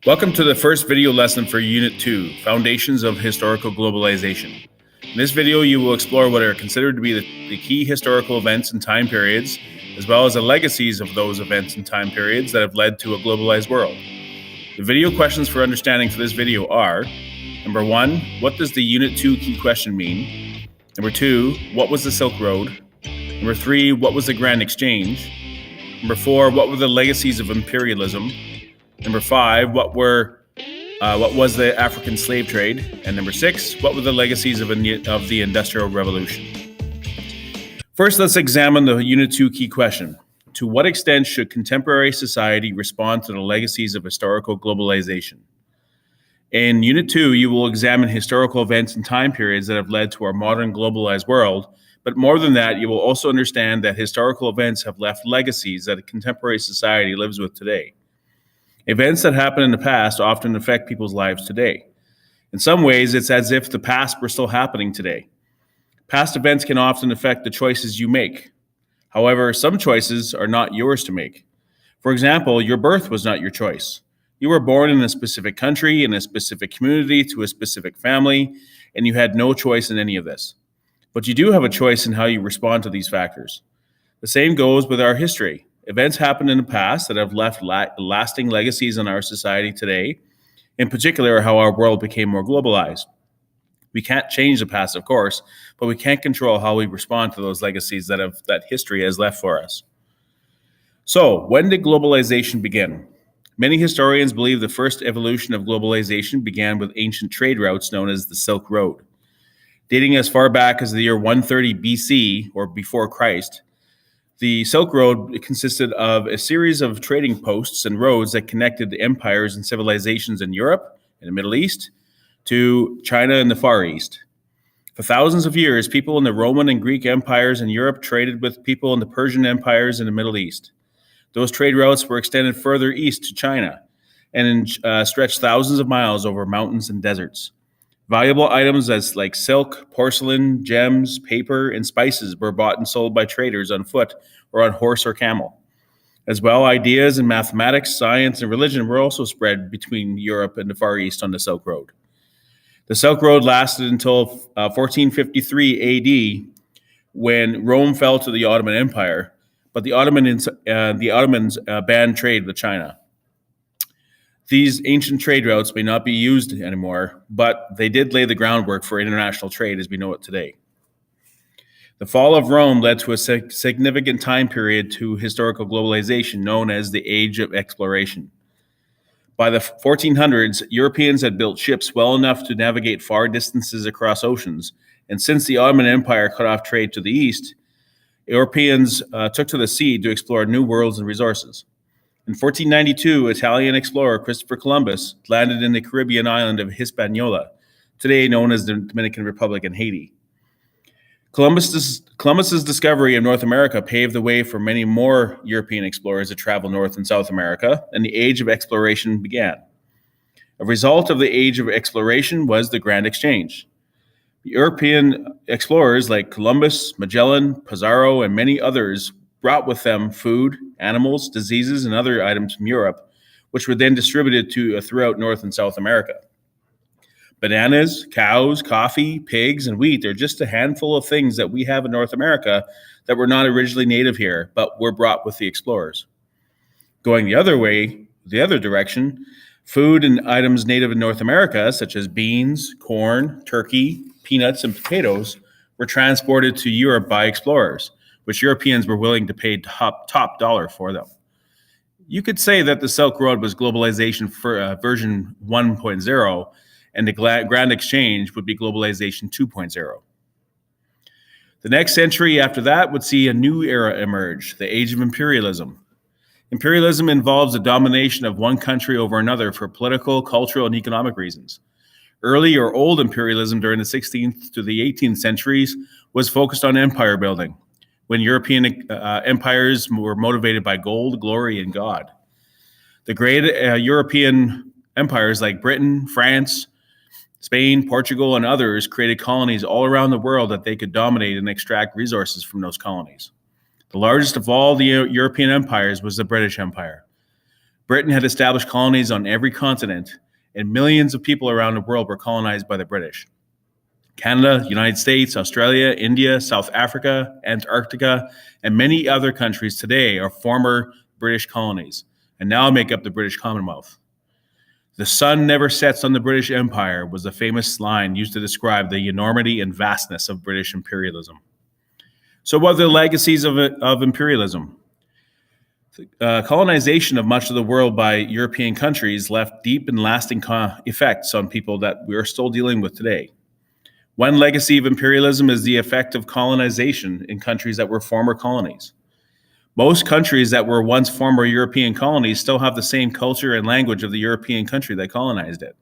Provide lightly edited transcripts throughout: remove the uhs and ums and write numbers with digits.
Welcome to the first video lesson for Unit 2, Foundations of Historical Globalization. In this video, you will explore what are considered to be the key historical events and time periods, as well as the legacies of those events and time periods that have led to a globalized world. The video questions for understanding for this video are: Number 1, what does the Unit 2 key question mean? Number 2, what was the Silk Road? Number 3, what was the Grand Exchange? Number 4, what were the legacies of imperialism? Number 5, what was the African slave trade? And number 6, what were the legacies of the Industrial Revolution? First, let's examine the Unit 2 key question. To what extent should contemporary society respond to the legacies of historical globalization? In Unit 2, you will examine historical events and time periods that have led to our modern globalized world, but more than that, you will also understand that historical events have left legacies that a contemporary society lives with today. Events that happened in the past often affect people's lives today. In some ways, it's as if the past were still happening today. Past events can often affect the choices you make. However, some choices are not yours to make. For example, your birth was not your choice. You were born in a specific country, in a specific community, to a specific family, and you had no choice in any of this. But you do have a choice in how you respond to these factors. The same goes with our history. Events happened in the past that have left lasting legacies in our society today, in particular how our world became more globalized. We can't change the past, of course, but we can't control how we respond to those legacies that history has left for us. So, when did globalization begin? Many historians believe the first evolution of globalization began with ancient trade routes known as the Silk Road. Dating as far back as the year 130 BC, or before Christ, the Silk Road consisted of a series of trading posts and roads that connected the empires and civilizations in Europe and the Middle East to China and the Far East. For thousands of years, people in the Roman and Greek empires in Europe traded with people in the Persian empires in the Middle East. Those trade routes were extended further east to China and stretched thousands of miles over mountains and deserts. Valuable items like silk, porcelain, gems, paper, and spices were bought and sold by traders on foot or on horse or camel. As well, ideas in mathematics, science, and religion were also spread between Europe and the Far East on the Silk Road. The Silk Road lasted until 1453 AD, when Rome fell to the Ottoman Empire, but the Ottomans banned trade with China. These ancient trade routes may not be used anymore, but they did lay the groundwork for international trade as we know it today. The fall of Rome led to a significant time period to historical globalization known as the Age of Exploration. By the 1400s, Europeans had built ships well enough to navigate far distances across oceans, and since the Ottoman Empire cut off trade to the east, Europeans took to the sea to explore new worlds and resources. In 1492, Italian explorer Christopher Columbus landed in the Caribbean island of Hispaniola, today known as the Dominican Republic and Haiti. Columbus's discovery of North America paved the way for many more European explorers to travel North and South America, and the Age of Exploration began. A result of the Age of Exploration was the Grand Exchange. European explorers like Columbus, Magellan, Pizarro, and many others brought with them food, animals, diseases, and other items from Europe, which were then distributed throughout North and South America. Bananas, cows, coffee, pigs, and wheat are just a handful of things that we have in North America that were not originally native here, but were brought with the explorers. Going the other direction, food and items native in North America, such as beans, corn, turkey, peanuts, and potatoes, were transported to Europe by explorers, which Europeans were willing to pay top dollar for them. You could say that the Silk Road was globalization for version 1.0, and the Grand Exchange would be globalization 2.0. The next century after that would see a new era emerge, the Age of Imperialism. Imperialism involves the domination of one country over another for political, cultural, and economic reasons. Early or old imperialism during the 16th to the 18th centuries was focused on empire building, when European empires were motivated by gold, glory, and God. The great European empires like Britain, France, Spain, Portugal, and others created colonies all around the world that they could dominate and extract resources from those colonies. The largest of all the European empires was the British Empire. Britain had established colonies on every continent, and millions of people around the world were colonized by the British. Canada, United States, Australia, India, South Africa, Antarctica, and many other countries today are former British colonies and now make up the British Commonwealth. The sun never sets on the British Empire was the famous line used to describe the enormity and vastness of British imperialism. So, what are the legacies of imperialism? Colonization of much of the world by European countries left deep and lasting effects on people that we are still dealing with today. One legacy of imperialism is the effect of colonization in countries that were former colonies. Most countries that were once former European colonies still have the same culture and language of the European country that colonized it.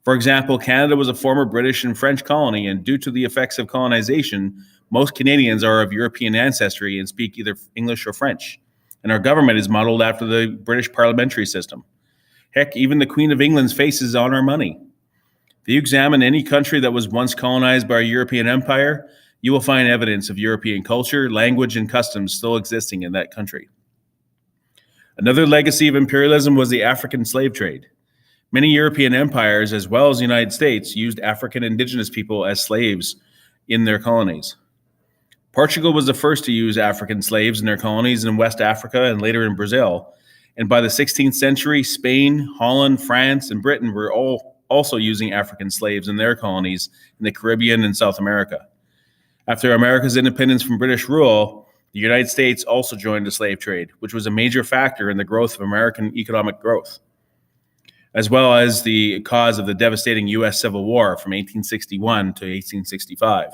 For example, Canada was a former British and French colony, and due to the effects of colonization, most Canadians are of European ancestry and speak either English or French. And our government is modeled after the British parliamentary system. Heck, even the Queen of England's face is on our money. If you examine any country that was once colonized by a European empire, you will find evidence of European culture, language, and customs still existing in that country. Another legacy of imperialism was the African slave trade. Many European empires, as well as the United States, used African indigenous people as slaves in their colonies. Portugal was the first to use African slaves in their colonies in West Africa and later in Brazil. And by the 16th century, Spain, Holland, France, and Britain were all also using African slaves in their colonies in the Caribbean and South America. After America's independence from British rule, the United States also joined the slave trade, which was a major factor in the growth of American economic growth, as well as the cause of the devastating U.S. Civil War from 1861 to 1865.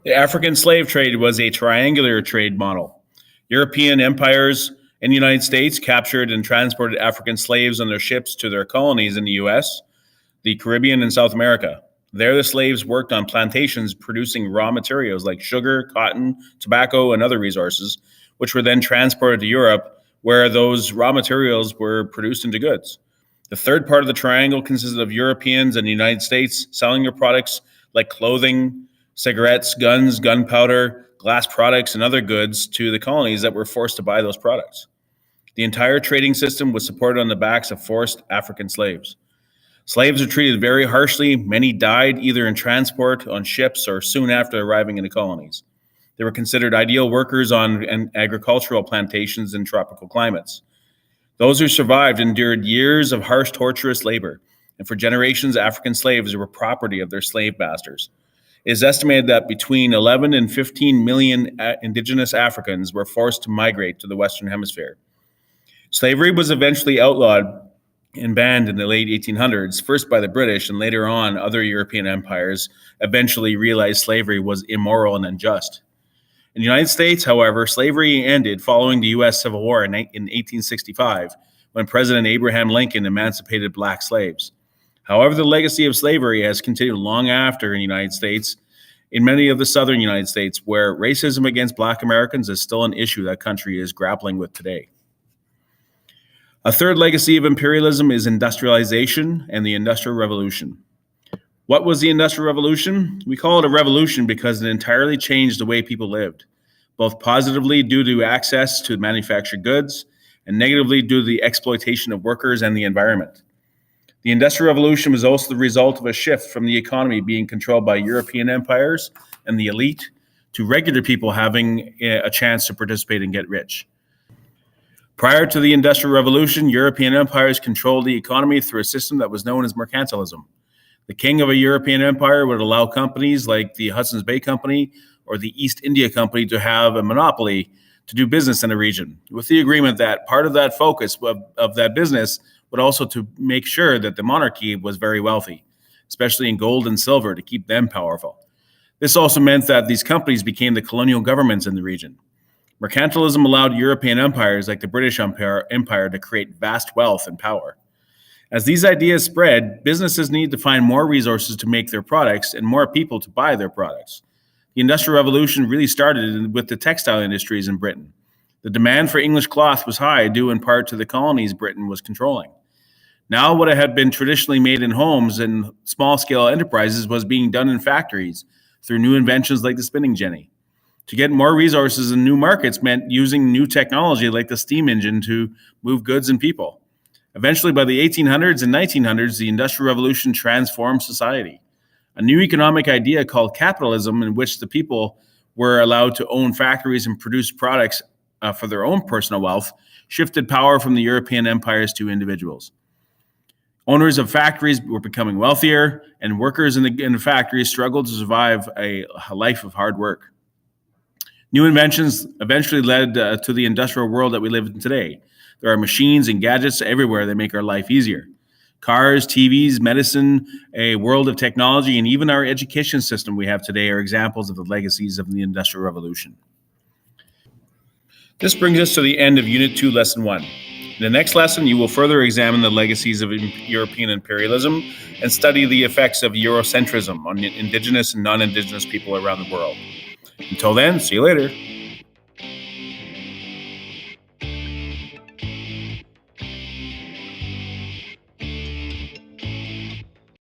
The African slave trade was a triangular trade model. European empires and the United States captured and transported African slaves on their ships to their colonies in the U.S., the Caribbean, and South America. There, the slaves worked on plantations producing raw materials like sugar, cotton, tobacco, and other resources, which were then transported to Europe, where those raw materials were produced into goods. The third part of the triangle consisted of Europeans and the United States selling their products like clothing, cigarettes, guns, gunpowder, glass products, and other goods to the colonies that were forced to buy those products. The entire trading system was supported on the backs of forced African slaves. Slaves were treated very harshly. Many died either in transport, on ships, or soon after arriving in the colonies. They were considered ideal workers on agricultural plantations in tropical climates. Those who survived endured years of harsh, torturous labor, and for generations, African slaves were property of their slave masters. It is estimated that between 11 and 15 million indigenous Africans were forced to migrate to the Western Hemisphere. Slavery was eventually outlawed and banned in the late 1800s, first by the British and later on other European empires eventually realized slavery was immoral and unjust. In the United States, however, slavery ended following the U.S. Civil War in 1865, when President Abraham Lincoln emancipated black slaves. However, the legacy of slavery has continued long after in the United States, in many of the southern United States, where racism against black Americans is still an issue that country is grappling with today. A third legacy of imperialism is industrialization and the Industrial Revolution. What was the Industrial Revolution? We call it a revolution because it entirely changed the way people lived, both positively due to access to manufactured goods and negatively due to the exploitation of workers and the environment. The Industrial Revolution was also the result of a shift from the economy being controlled by European empires and the elite to regular people having a chance to participate and get rich. Prior to the Industrial Revolution, European empires controlled the economy through a system that was known as mercantilism. The king of a European empire would allow companies like the Hudson's Bay Company or the East India Company to have a monopoly to do business in a region, with the agreement that part of that focus of that business would also to make sure that the monarchy was very wealthy, especially in gold and silver to keep them powerful. This also meant that these companies became the colonial governments in the region. Mercantilism allowed European empires like the British Empire to create vast wealth and power. As these ideas spread, businesses need to find more resources to make their products and more people to buy their products. The Industrial Revolution really started with the textile industries in Britain. The demand for English cloth was high, due in part to the colonies Britain was controlling. Now, what had been traditionally made in homes and small-scale enterprises was being done in factories through new inventions like the spinning jenny. To get more resources in new markets meant using new technology like the steam engine to move goods and people. Eventually, by the 1800s and 1900s, the Industrial Revolution transformed society. A new economic idea called capitalism, in which the people were allowed to own factories and produce products for their own personal wealth, shifted power from the European empires to individuals. Owners of factories were becoming wealthier, and workers in the factories struggled to survive a life of hard work. New inventions eventually led to the industrial world that we live in today. There are machines and gadgets everywhere that make our life easier. Cars, TVs, medicine, a world of technology, and even our education system we have today are examples of the legacies of the Industrial Revolution. This brings us to the end of Unit 2, Lesson 1. In the next lesson, you will further examine the legacies of European imperialism and study the effects of Eurocentrism on indigenous and non-indigenous people around the world. Until then, see you later.